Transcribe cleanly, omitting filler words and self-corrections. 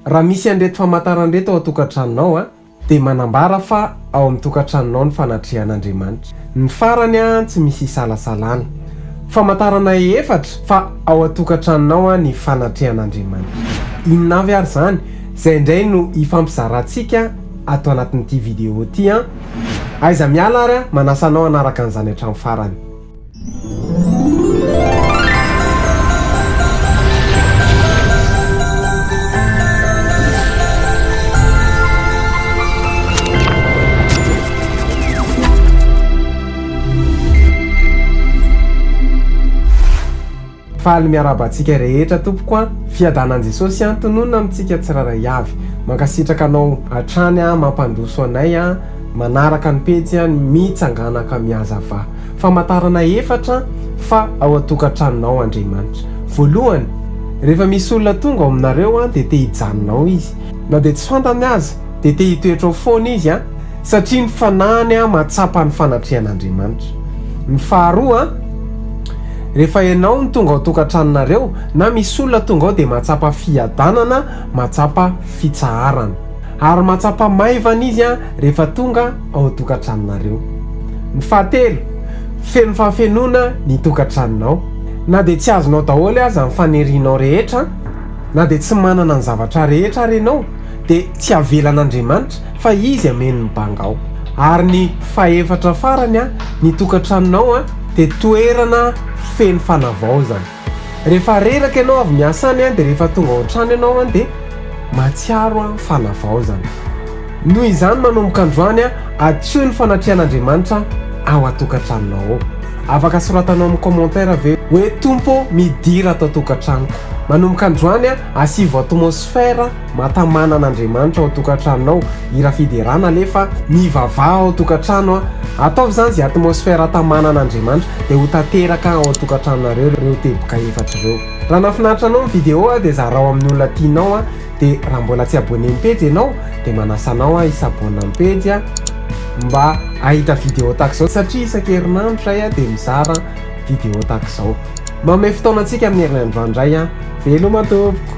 raha misy andreto famantaranreto ao atokantranonao dia manambara fa ao amin'ny tokantranonao ny fanatrehan'Andriamanitra. Ny farany tsy misy isalasalana. Famantarana efatra fa ao atokantranonao ny fanatrehan'Andriamanitra. Inona avy ary zany? Zay indray no ifampizarantsika ato anatin'ity vidéo ity aiza miala ary manasanao anaraka an'izany hatramin'ny farany. Faly miarabantsika rehetra tompoko fiadanan Jesosy tononona amintsika tsiraray avy. Mankasitraka anao hatrany mampandoso anay manaraka ny pejy mitsanganaka miazava. Famantarana efatra fa ao atokantranonao Andriamanitra. Voalohany, rehefa misy olona tonga ao aminareo dia te hijanonao izy. Na dia tsy fantany aza dia te hitoetra ao foana izy satria ny fanahany mahatsapa ny fanatrehan'Andriamanitra. Ny faharoa, rehefa ianao ny tonga ao tokantranonareo na misy olona tonga ao dia mahatsapa fiadanana, mahatsapa fitsaharana ary mahatsapa maivana izy rehefa tonga ao tokantranonareo. Ny fahatelo, feno fahafenona ny tokantranonao. Na dia tsy azonao daholo aza ny fanerinao rehetra, na dia tsy manana ny zavatra rehetra renao, dia tsy avelan'Andriamanitra fa izy ameny mibanga ao. Ary ny fahaefatra farany ny tokantranonao dia toerana feno fanavaozana. Rehefa reraka ianao avy miasa any dia rehefa tonga ao an-trano ianao dia matsiaro fanavaozana. Noho izany manomboka androany atsoy ny fanatrehan'Andriamanitra ao atokantranonao ao. Afaka soratanao amin'ny commentaire ve hoe tompo midira atao tokantranoko. Manomboka androany asivo atmosfera matamanan'Andriamanitra ao tokantranonao. Ira fiderana alefa mivavaha ao tokantrano ataovy zany zay atmosfera atamanan'Andriamanitra dia ho tanteraka ao tokantranonareo reo teboka efatra reo. Raha nafinaritra anao ny vidéo dia zarao amin'ny olona tianao dia raha mbola tsy abonné amin'ny page ianao dia manasanao isabonina amin'ny page mba ahita vidéo tahak'izao satria isan-kerinandro zay dia mizara vidéo tahak'izao. Manome fotoana antsika amin'ny herinandro andray veloma tompoko.